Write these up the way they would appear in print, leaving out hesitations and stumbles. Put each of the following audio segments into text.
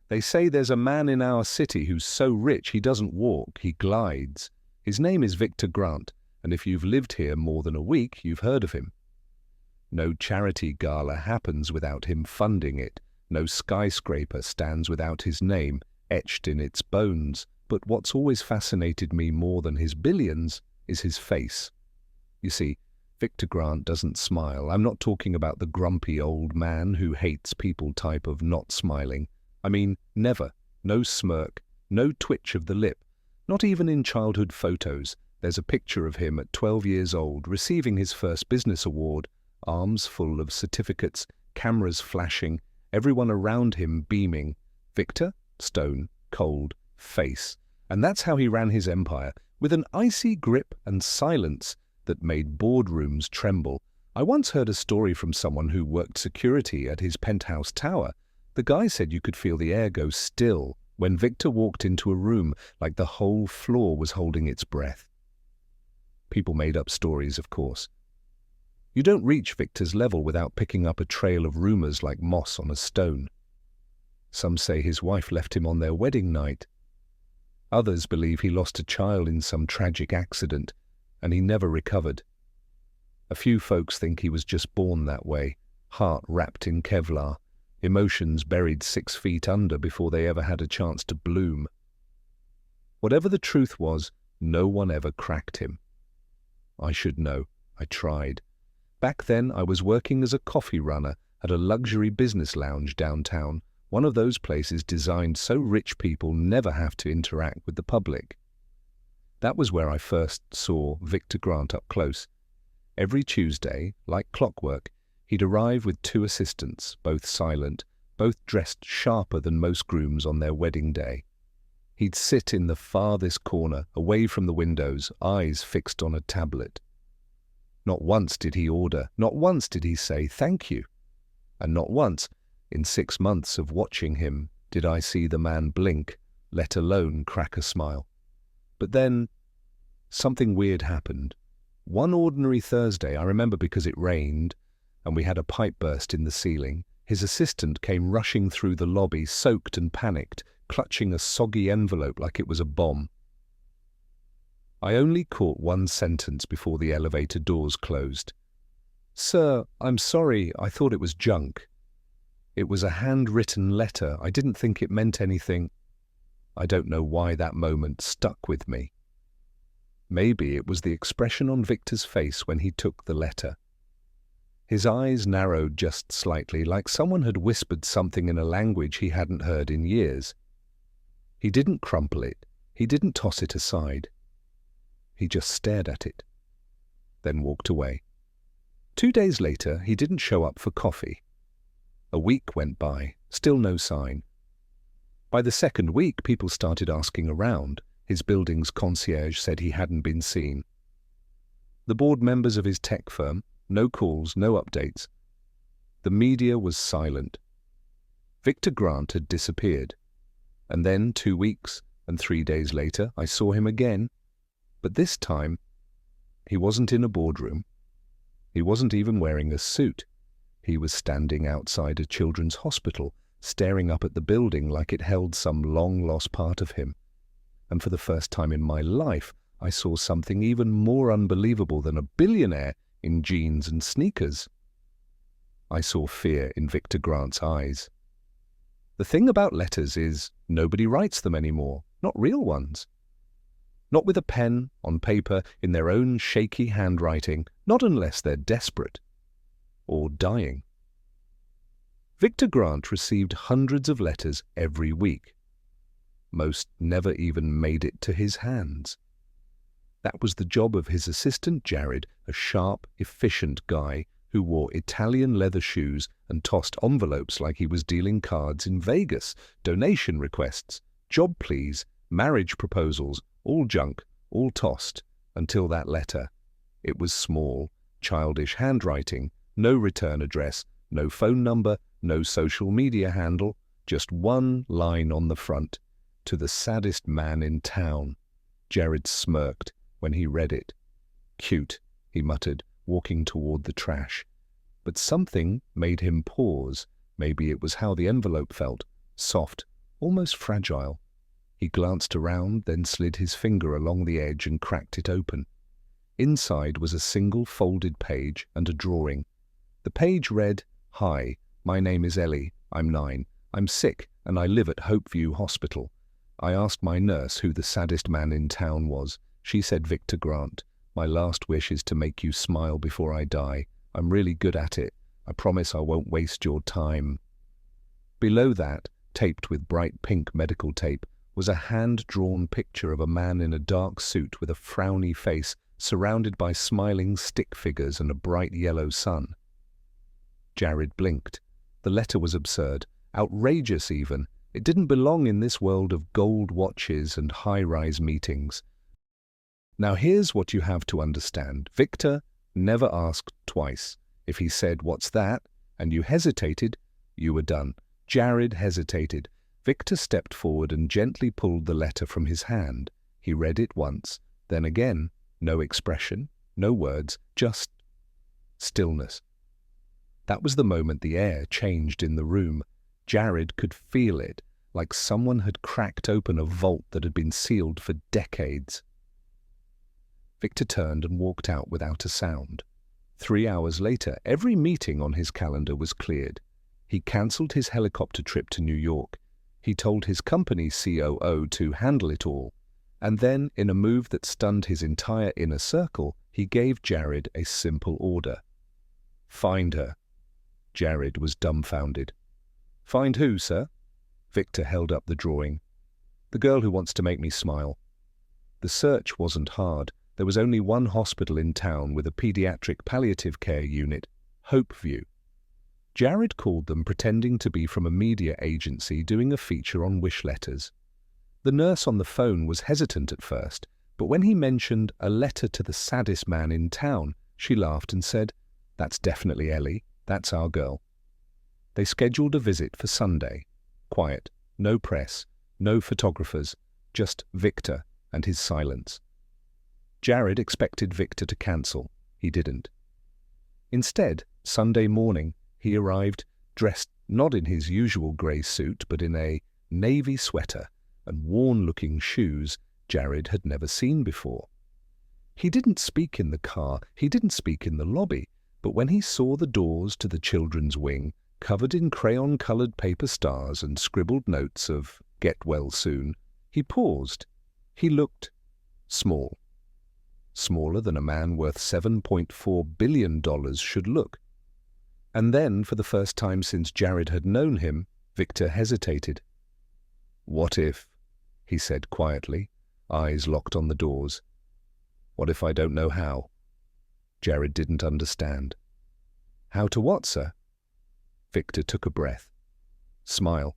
They say there's a man in our city who's so rich he doesn't walk, he glides. His name is Victor Grant, and if you've lived here more than a week, you've heard of him. No charity gala happens without him funding it. No skyscraper stands without his name etched in its bones. But what's always fascinated me more than his billions is his face. You see, Victor Grant doesn't smile. I'm not talking about the grumpy old man who hates people type of not smiling. I mean, never. No smirk, no twitch of the lip. Not even in childhood photos. There's a picture of him at 12 years old, receiving his first business award, arms full of certificates, cameras flashing, everyone around him beaming. Victor? Stone, cold, face. And that's how he ran his empire, with an icy grip and silence that made boardrooms tremble. I once heard a story from someone who worked security at his penthouse tower. The guy said you could feel the air go still when Victor walked into a room, like the whole floor was holding its breath. People made up stories, of course. You don't reach Victor's level without picking up a trail of rumors like moss on a stone. Some say his wife left him on their wedding night. Others believe he lost a child in some tragic accident, and he never recovered. A few folks think he was just born that way, heart wrapped in Kevlar, emotions buried 6 feet under before they ever had a chance to bloom. Whatever the truth was, no one ever cracked him. I should know. I tried. Back then, I was working as a coffee runner at a luxury business lounge downtown, one of those places designed so rich people never have to interact with the public. That was where I first saw Victor Grant up close. Every Tuesday, like clockwork, he'd arrive with 2 assistants, both silent, both dressed sharper than most grooms on their wedding day. He'd sit in the farthest corner, away from the windows, eyes fixed on a tablet. Not once did he order, not once did he say thank you. And not once, in 6 months of watching him, did I see the man blink, let alone crack a smile. But then, something weird happened. One ordinary Thursday, I remember because it rained, and we had a pipe burst in the ceiling, his assistant came rushing through the lobby, soaked and panicked, clutching a soggy envelope like it was a bomb. I only caught one sentence before the elevator doors closed. "Sir, I'm sorry, I thought it was junk. It was a handwritten letter. I didn't think it meant anything." I don't know why that moment stuck with me. Maybe it was the expression on Victor's face when he took the letter. His eyes narrowed just slightly, like someone had whispered something in a language he hadn't heard in years. He didn't crumple it. He didn't toss it aside. He just stared at it, then walked away. 2 days later, he didn't show up for coffee. A week went by, still no sign. By the 2nd week, people started asking around. His building's concierge said he hadn't been seen. The board members of his tech firm, no calls, no updates. The media was silent. Victor Grant had disappeared. And then 2 weeks and 3 days later, I saw him again. But this time, he wasn't in a boardroom. He wasn't even wearing a suit. He was standing outside a children's hospital, staring up at the building like it held some long-lost part of him. And for the first time in my life, I saw something even more unbelievable than a billionaire in jeans and sneakers. I saw fear in Victor Grant's eyes. The thing about letters is nobody writes them anymore, not real ones. Not with a pen, on paper, in their own shaky handwriting, not unless they're desperate or dying. Victor Grant received hundreds of letters every week. Most never even made it to his hands. That was the job of his assistant Jared, a sharp, efficient guy who wore Italian leather shoes and tossed envelopes like he was dealing cards in Vegas, donation requests, job pleas, marriage proposals, all junk, all tossed, until that letter. It was small, childish handwriting, no return address, no phone number, no social media handle, just one line on the front. To the saddest man in town. Jared smirked when he read it. "Cute," he muttered, walking toward the trash. But something made him pause. Maybe it was how the envelope felt, soft, almost fragile. He glanced around, then slid his finger along the edge and cracked it open. Inside was a single folded page and a drawing. The page read, "Hi, my name is Ellie. I'm 9. I'm sick and I live at Hopeview Hospital. I asked my nurse who the saddest man in town was. She said Victor Grant. My last wish is to make you smile before I die. I'm really good at it. I promise I won't waste your time." Below that, taped with bright pink medical tape, was a hand-drawn picture of a man in a dark suit with a frowny face, surrounded by smiling stick figures and a bright yellow sun. Jared blinked. The letter was absurd, outrageous even. It didn't belong in this world of gold watches and high-rise meetings. Now here's what you have to understand. Victor never asked twice. If he said, "What's that?" and you hesitated, you were done. Jared hesitated. Victor stepped forward and gently pulled the letter from his hand. He read it once, then again. No expression, no words, just stillness. That was the moment the air changed in the room. Jared could feel it, like someone had cracked open a vault that had been sealed for decades. Victor turned and walked out without a sound. 3 hours later, every meeting on his calendar was cleared. He cancelled his helicopter trip to New York. He told his company's COO to handle it all. And then, in a move that stunned his entire inner circle, he gave Jared a simple order. "Find her." Jared was dumbfounded. "Find who, sir?" Victor held up the drawing. "The girl who wants to make me smile." The search wasn't hard. There was only one hospital in town with a pediatric palliative care unit, Hopeview. Jared called them pretending to be from a media agency doing a feature on wish letters. The nurse on the phone was hesitant at first, but when he mentioned a letter to the saddest man in town, she laughed and said, "That's definitely Ellie. That's our girl." They scheduled a visit for Sunday. Quiet, no press, no photographers, just Victor and his silence. Jared expected Victor to cancel. He didn't. Instead, Sunday morning, he arrived dressed not in his usual grey suit, but in a navy sweater and worn-looking shoes Jared had never seen before. He didn't speak in the car, he didn't speak in the lobby, but when he saw the doors to the children's wing, covered in crayon-coloured paper stars and scribbled notes of "Get well soon," he paused. He looked small. Smaller than a man worth $7.4 billion should look. And then, for the first time since Jared had known him, Victor hesitated. "What if," he said quietly, eyes locked on the doors. "What if I don't know how?" Jared didn't understand. "How to what, sir?" Victor took a breath. "Smile.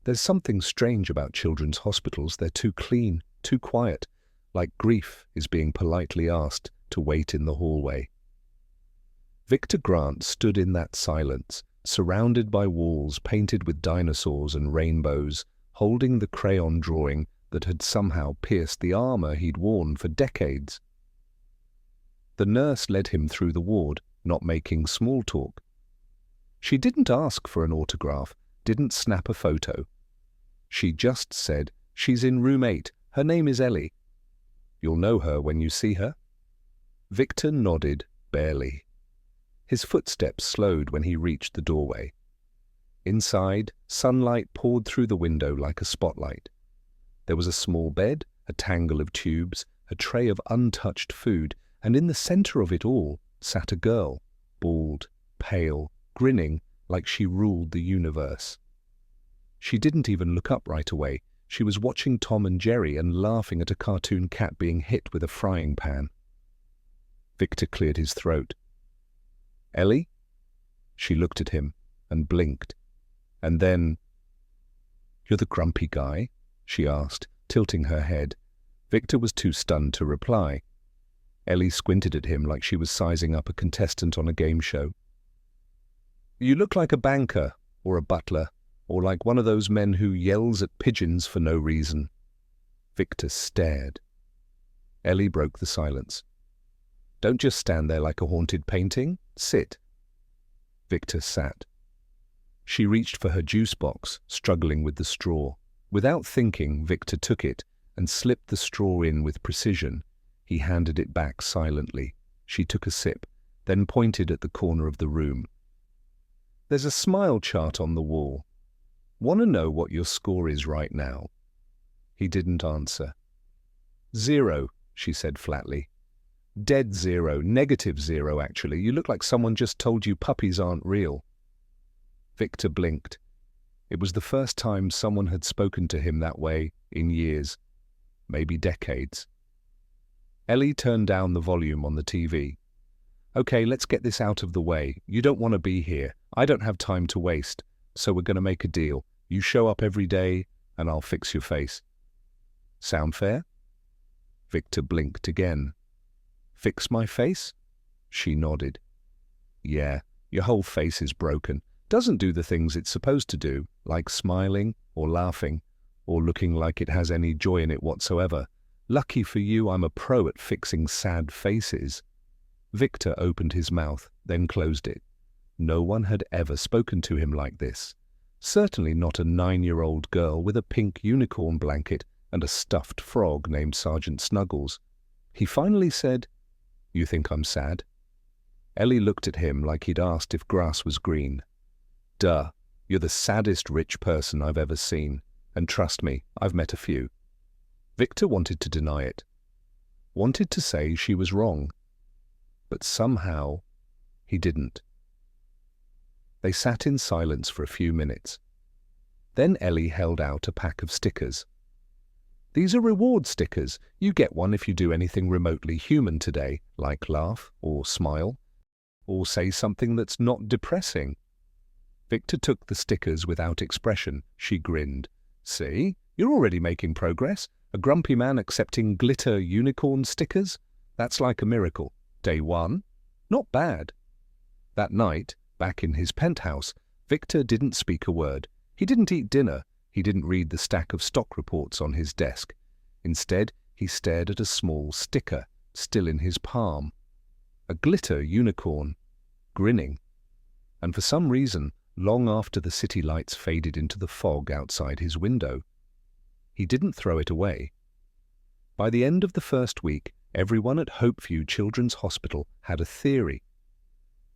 There's something strange about children's hospitals. They're too clean, too quiet, like grief is being politely asked to wait in the hallway." Victor Grant stood in that silence, surrounded by walls painted with dinosaurs and rainbows, holding the crayon drawing that had somehow pierced the armor he'd worn for decades. The nurse led him through the ward, not making small talk. She didn't ask for an autograph, didn't snap a photo. She just said, "She's in room 8. Her name is Ellie. You'll know her when you see her." Victor nodded, barely. His footsteps slowed when he reached the doorway. Inside, sunlight poured through the window like a spotlight. There was a small bed, a tangle of tubes, a tray of untouched food, and in the center of it all sat a girl, bald, pale, grinning like she ruled the universe. She didn't even look up right away. She was watching Tom and Jerry and laughing at a cartoon cat being hit with a frying pan. Victor cleared his throat. "Ellie?" She looked at him and blinked. And then, "You're the grumpy guy?" she asked, tilting her head. Victor was too stunned to reply. Ellie squinted at him like she was sizing up a contestant on a game show. "You look like a banker, or a butler, or like one of those men who yells at pigeons for no reason." Victor stared. Ellie broke the silence. "Don't just stand there like a haunted painting. Sit." Victor sat. She reached for her juice box, struggling with the straw. Without thinking, Victor took it and slipped the straw in with precision. He handed it back silently. She took a sip, then pointed at the corner of the room. "There's a smile chart on the wall. Want to know what your score is right now?" He didn't answer. "0, she said flatly. "Dead 0, -0 actually. You look like someone just told you puppies aren't real." Victor blinked. It was the first time someone had spoken to him that way in years, maybe decades. Ellie turned down the volume on the TV. "Okay, let's get this out of the way. You don't want to be here. I don't have time to waste. So we're going to make a deal. You show up every day, and I'll fix your face. Sound fair?" Victor blinked again. "Fix my face?" She nodded. "Yeah, your whole face is broken. Doesn't do the things it's supposed to do, like smiling or laughing or looking like it has any joy in it whatsoever. Lucky for you, I'm a pro at fixing sad faces." Victor opened his mouth, then closed it. No one had ever spoken to him like this. Certainly not a 9-year-old girl with a pink unicorn blanket and a stuffed frog named Sergeant Snuggles. He finally said, "You think I'm sad?" Ellie looked at him like he'd asked if grass was green. "Duh, you're the saddest rich person I've ever seen. And trust me, I've met a few." Victor wanted to deny it. Wanted to say she was wrong. But somehow, he didn't. They sat in silence for a few minutes. Then Ellie held out a pack of stickers. "These are reward stickers. You get one if you do anything remotely human today, like laugh or smile, or say something that's not depressing." Victor took the stickers without expression. She grinned. "See, you're already making progress. A grumpy man accepting glitter unicorn stickers? That's like a miracle. Day 1? Not bad." That night, back in his penthouse, Victor didn't speak a word. He didn't eat dinner. He didn't read the stack of stock reports on his desk. Instead, he stared at a small sticker, still in his palm. A glitter unicorn, grinning. And for some reason, long after the city lights faded into the fog outside his window, he didn't throw it away. By the end of the first week, everyone at Hopeview Children's Hospital had a theory.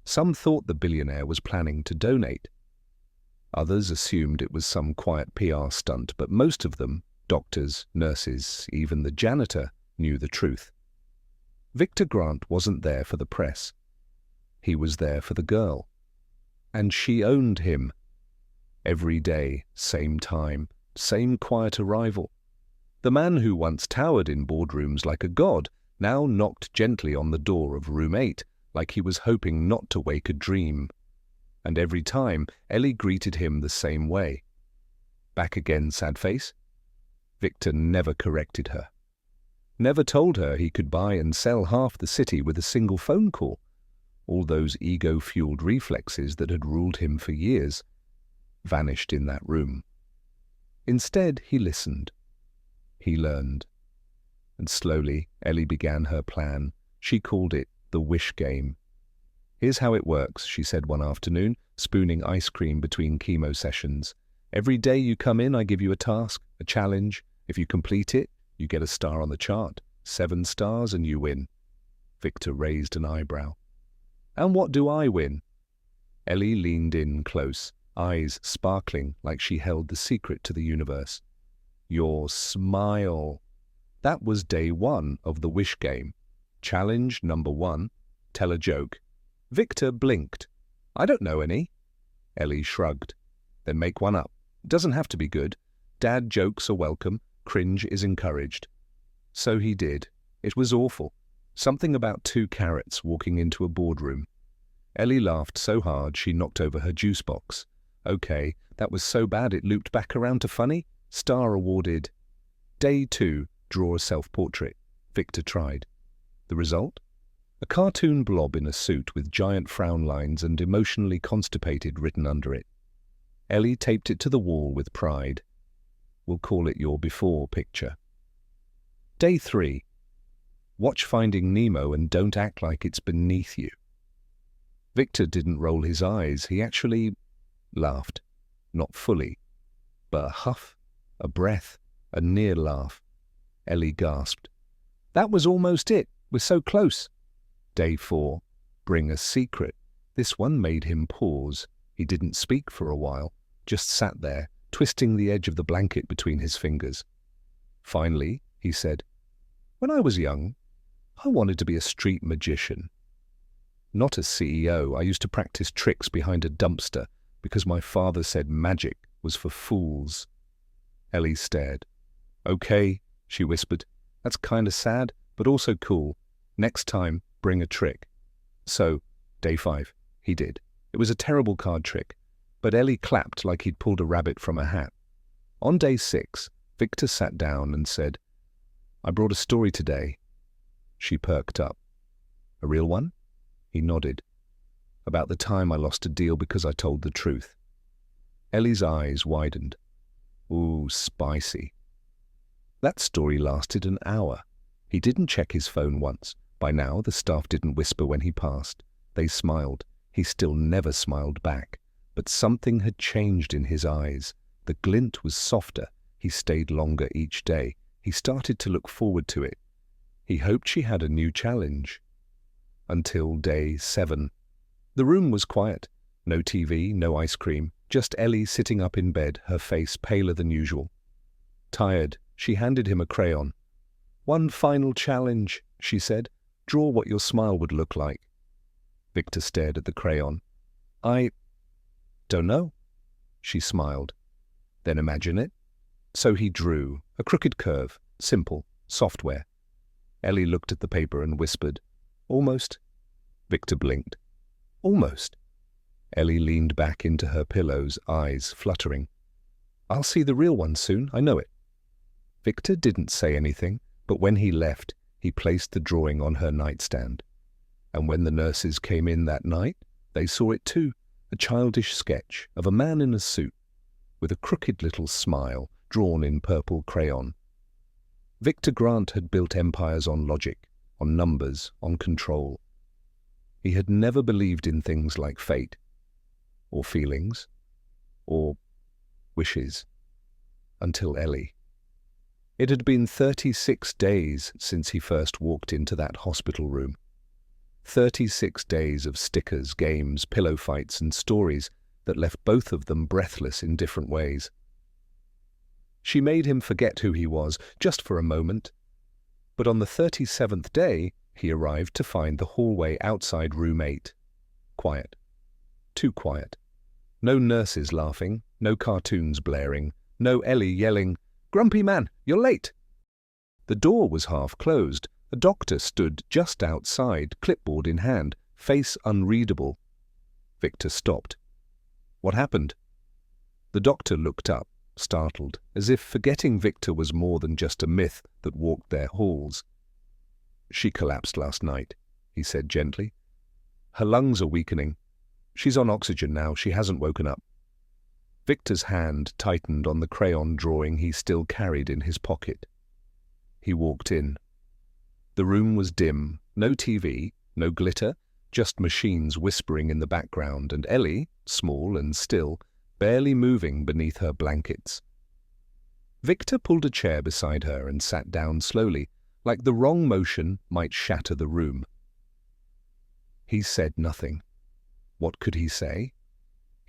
Some thought the billionaire was planning to donate. Others assumed it was some quiet PR stunt, but most of them, doctors, nurses, even the janitor, knew the truth. Victor Grant wasn't there for the press. He was there for the girl. And she owned him. Every day, same time, same quiet arrival. The man who once towered in boardrooms like a god now knocked gently on the door of room 8, like he was hoping not to wake a dream. And every time, Ellie greeted him the same way. "Back again, sad face?" Victor never corrected her. Never told her he could buy and sell half the city with a single phone call. All those ego-fueled reflexes that had ruled him for years vanished in that room. Instead, he listened. He learned. And slowly, Ellie began her plan. She called it the wish game. "Here's how it works," she said one afternoon, spooning ice cream between chemo sessions. "Every day you come in, I give you a task, a challenge. If you complete it, you get a star on the chart. 7 stars and you win." Victor raised an eyebrow. "And what do I win?" Ellie leaned in close, eyes sparkling like she held the secret to the universe. "Your smile." That was day 1 of the wish game. Challenge number 1, tell a joke. Victor blinked. "I don't know any." Ellie shrugged. "Then make one up. It doesn't have to be good. Dad jokes are welcome. Cringe is encouraged." So he did. It was awful. Something about 2 carrots walking into a boardroom. Ellie laughed so hard she knocked over her juice box. Okay, that was so bad it looped back around to funny. Star awarded. Day 2, draw a self-portrait. Victor tried. The result? A cartoon blob in a suit with giant frown lines and emotionally constipated written under it. Ellie taped it to the wall with pride. We'll call it your before picture. Day 3. Watch Finding Nemo and don't act like it's beneath you. Victor didn't roll his eyes. He actually laughed. Not fully, but a huff, a breath, a near laugh. Ellie gasped. That was almost it. We're so close. Day 4. Bring a secret. This one made him pause. He didn't speak for a while, just sat there, twisting the edge of the blanket between his fingers. Finally, he said, When I was young, I wanted to be a street magician. Not a CEO. I used to practice tricks behind a dumpster because my father said magic was for fools. Ellie stared. Okay, she whispered. That's kind of sad, but also cool. Next time, bring a trick. So, day 5, he did. It was a terrible card trick, but Ellie clapped like he'd pulled a rabbit from a hat. On day 6, Victor sat down and said, I brought a story today. She perked up. A real one? He nodded. About the time I lost a deal because I told the truth. Ellie's eyes widened. Ooh, spicy. That story lasted an hour. He didn't check his phone once. By now, the staff didn't whisper when he passed. They smiled. He still never smiled back. But something had changed in his eyes. The glint was softer. He stayed longer each day. He started to look forward to it. He hoped she had a new challenge. Until day 7. The room was quiet. No TV, no ice cream. Just Ellie sitting up in bed, her face paler than usual. Tired, she handed him a crayon. One final challenge, she said. Draw what your smile would look like. Victor stared at the crayon. I don't know. She smiled. Then imagine it. So he drew a crooked curve, simple, software. Ellie looked at the paper and whispered, Almost. Victor blinked. Almost. Ellie leaned back into her pillows, eyes fluttering. I'll see the real one soon, I know it. Victor didn't say anything, but when he left, he placed the drawing on her nightstand. And when the nurses came in that night, they saw it too, a childish sketch of a man in a suit, with a crooked little smile drawn in purple crayon. Victor Grant had built empires on logic, on numbers, on control. He had never believed in things like fate, or feelings, or wishes, until Ellie. It had been 36 days since he first walked into that hospital room. 36 days of stickers, games, pillow fights, and stories that left both of them breathless in different ways. She made him forget who he was, just for a moment. But on the 37th day, he arrived to find the hallway outside room 8. Quiet. Too quiet. No nurses laughing, no cartoons blaring, no Ellie yelling, Grumpy man, you're late! The door was half closed. A doctor stood just outside, clipboard in hand, face unreadable. Victor stopped. What happened? The doctor looked up, startled, as if forgetting Victor was more than just a myth that walked their halls. She collapsed last night, he said gently. Her lungs are weakening. She's on oxygen now. She hasn't woken up. Victor's hand tightened on the crayon drawing he still carried in his pocket. He walked in. The room was dim, no TV, no glitter, just machines whispering in the background, and Ellie, small and still, barely moving beneath her blankets. Victor pulled a chair beside her and sat down slowly, like the wrong motion might shatter the room. He said nothing. What could he say?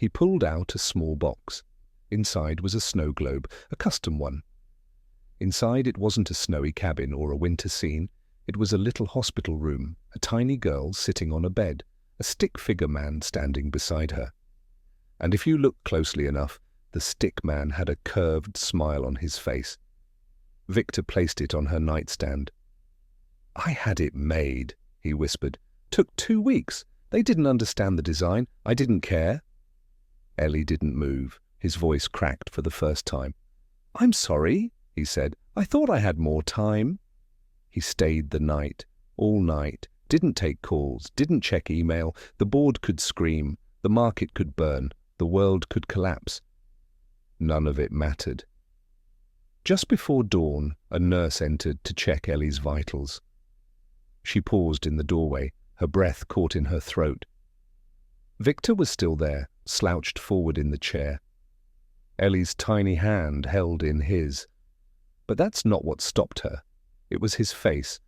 He pulled out a small box. Inside was a snow globe, a custom one. Inside it wasn't a snowy cabin or a winter scene. It was a little hospital room, a tiny girl sitting on a bed, a stick-figure man standing beside her. And if you looked closely enough, the stick man had a curved smile on his face. Victor placed it on her nightstand. I had it made, he whispered. Took 2 weeks. They didn't understand the design. I didn't care. Ellie didn't move. His voice cracked for the first time. I'm sorry, he said. I thought I had more time. He stayed the night, all night, didn't take calls, didn't check email. The board could scream, the market could burn, the world could collapse. None of it mattered. Just before dawn, a nurse entered to check Ellie's vitals. She paused in the doorway, her breath caught in her throat. Victor was still there, slouched forward in the chair. Ellie's tiny hand held in his. But that's not what stopped her. It was his face.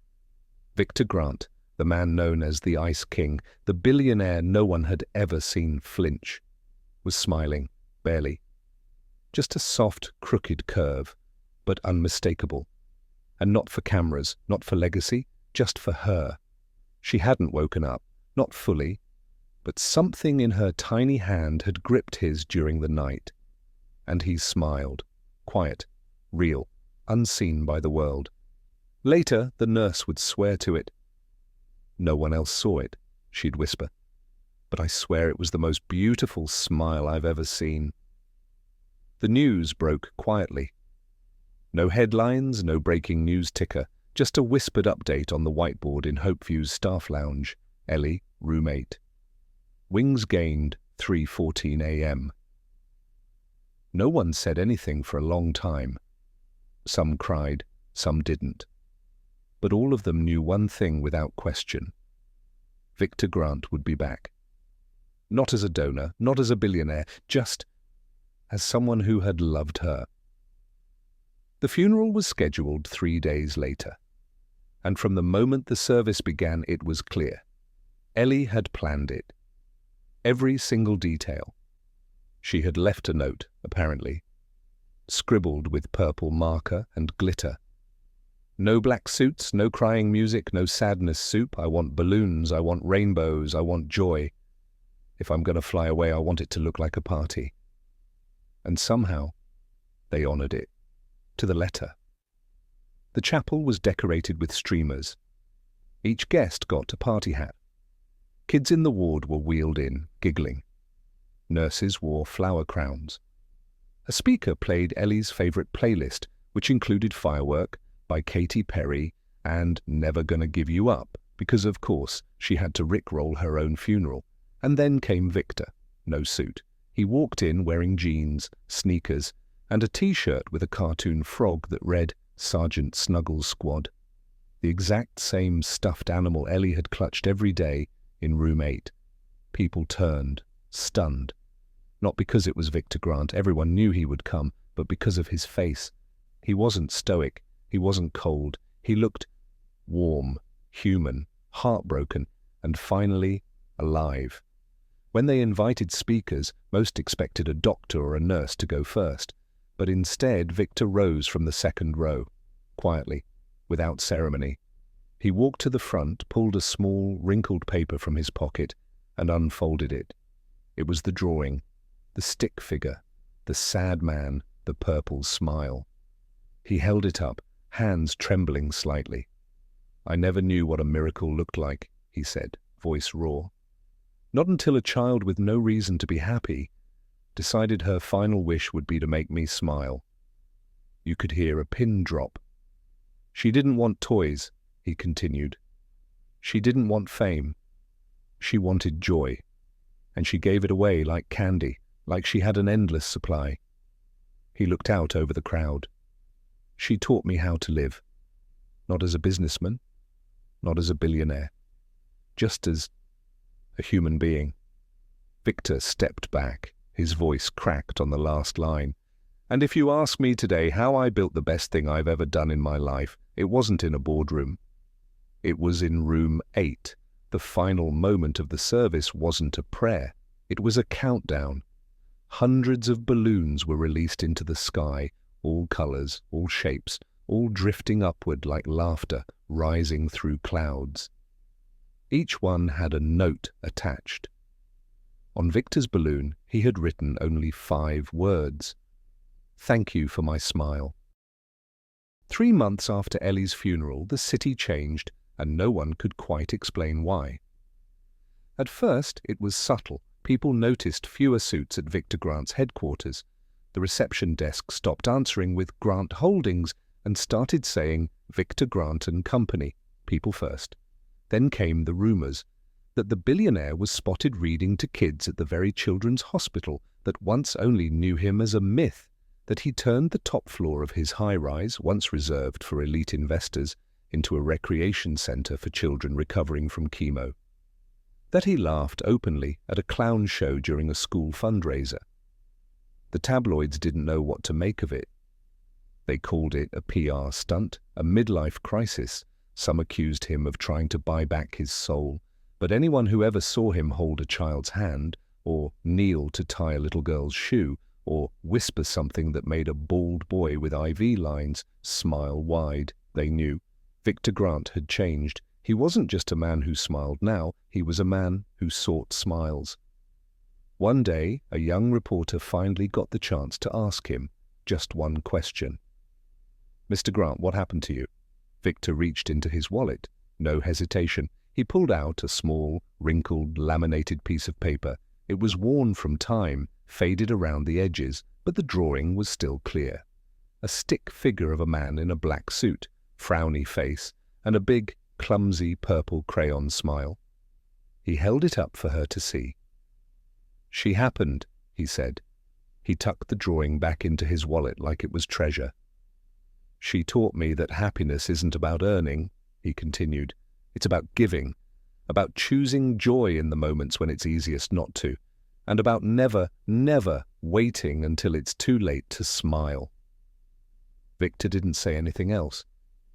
Victor Grant, the man known as the Ice King, the billionaire no one had ever seen flinch, was smiling, barely. Just a soft, crooked curve, but unmistakable. And not for cameras, not for legacy, just for her. She hadn't woken up, not fully, but something in her tiny hand had gripped his during the night. And he smiled, quiet, real, unseen by the world. Later, the nurse would swear to it. No one else saw it, she'd whisper. But I swear it was the most beautiful smile I've ever seen. The news broke quietly. No headlines, no breaking news ticker, just a whispered update on the whiteboard in Hopeview's staff lounge. Ellie, room 8. Wings gained, 3:14 a.m. No one said anything for a long time. Some cried, some didn't. But all of them knew one thing without question. Victor Grant would be back. Not as a donor, not as a billionaire, just as someone who had loved her. The funeral was scheduled 3 days later. And from the moment the service began, it was clear. Ellie had planned it. Every single detail. She had left a note, apparently, scribbled with purple marker and glitter. No black suits, no crying music, no sadness soup. I want balloons, I want rainbows, I want joy. If I'm going to fly away, I want it to look like a party. And somehow, they honored it, to the letter. The chapel was decorated with streamers. Each guest got a party hat. Kids in the ward were wheeled in, giggling. Nurses wore flower crowns. A speaker played Ellie's favorite playlist, which included Firework by Katy Perry and Never Gonna Give You Up, because of course she had to rickroll her own funeral. And then came Victor, no suit. He walked in wearing jeans, sneakers, and a t-shirt with a cartoon frog that read Sergeant Snuggles Squad. The exact same stuffed animal Ellie had clutched every day in room 8. People turned, stunned. Not because it was Victor Grant, everyone knew he would come, but because of his face. He wasn't stoic, he wasn't cold. He looked warm, human, heartbroken, and finally alive. When they invited speakers, most expected a doctor or a nurse to go first, but instead Victor rose from the second row, quietly, without ceremony. He walked to the front, pulled a small, wrinkled paper from his pocket, and unfolded it. It was the drawing, the stick figure, the sad man, the purple smile. He held it up, hands trembling slightly. "I never knew what a miracle looked like," he said, voice raw. "Not until a child with no reason to be happy decided her final wish would be to make me smile." You could hear a pin drop. "She didn't want toys," he continued. "She didn't want fame. She wanted joy. And she gave it away like candy, like she had an endless supply." He looked out over the crowd. "She taught me how to live. Not as a businessman, not as a billionaire, just as a human being." Victor stepped back. His voice cracked on the last line. "And if you ask me today how I built the best thing I've ever done in my life, it wasn't in a boardroom. It was in room 8. The final moment of the service wasn't a prayer. It was a countdown. Hundreds of balloons were released into the sky, all colors, all shapes, all drifting upward like laughter rising through clouds. Each one had a note attached. On Victor's balloon, he had written only 5 words. "Thank you for my smile." 3 months after Ellie's funeral, the city changed, and no one could quite explain why. At first, it was subtle. People noticed fewer suits at Victor Grant's headquarters. The reception desk stopped answering with Grant Holdings and started saying Victor Grant and Company, people first. Then came the rumors that the billionaire was spotted reading to kids at the very children's hospital that once only knew him as a myth, that he turned the top floor of his high-rise, once reserved for elite investors, into a recreation center for children recovering from chemo. that he laughed openly at a clown show during a school fundraiser. The tabloids didn't know what to make of it. They called it a PR stunt, a midlife crisis. Some accused him of trying to buy back his soul, but anyone who ever saw him hold a child's hand, or kneel to tie a little girl's shoe, or whisper something that made a bald boy with IV lines smile wide, they knew. Victor Grant had changed. He wasn't just a man who smiled now, he was a man who sought smiles. One day, a young reporter finally got the chance to ask him just one question. "Mr. Grant, what happened to you?" Victor reached into his wallet. No hesitation. He pulled out a small, wrinkled, laminated piece of paper. It was worn from time, faded around the edges, but the drawing was still clear. A stick figure of a man in a black suit, frowny face, and a big, clumsy purple crayon smile. He held it up for her to see. "She happened," he said. He tucked the drawing back into his wallet like it was treasure. "She taught me that happiness isn't about earning," he continued. "It's about giving, about choosing joy in the moments when it's easiest not to, and about never, never waiting until it's too late to smile." Victor didn't say anything else.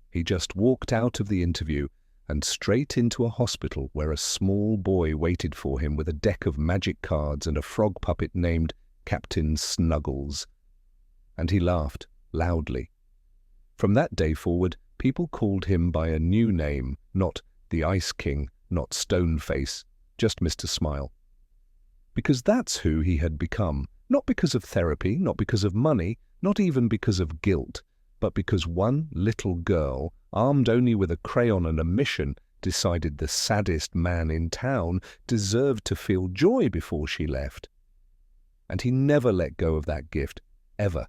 He just walked out of the interview and straight into a hospital where a small boy waited for him with a deck of magic cards and a frog puppet named Captain Snuggles. And he laughed loudly. From that day forward, people called him by a new name, not the Ice King, not Stoneface, just Mr. Smile. Because that's who he had become, not because of therapy, not because of money, not even because of guilt, but because one little girl, armed only with a crayon and a mission, decided the saddest man in town deserved to feel joy before she left. And he never let go of that gift, ever.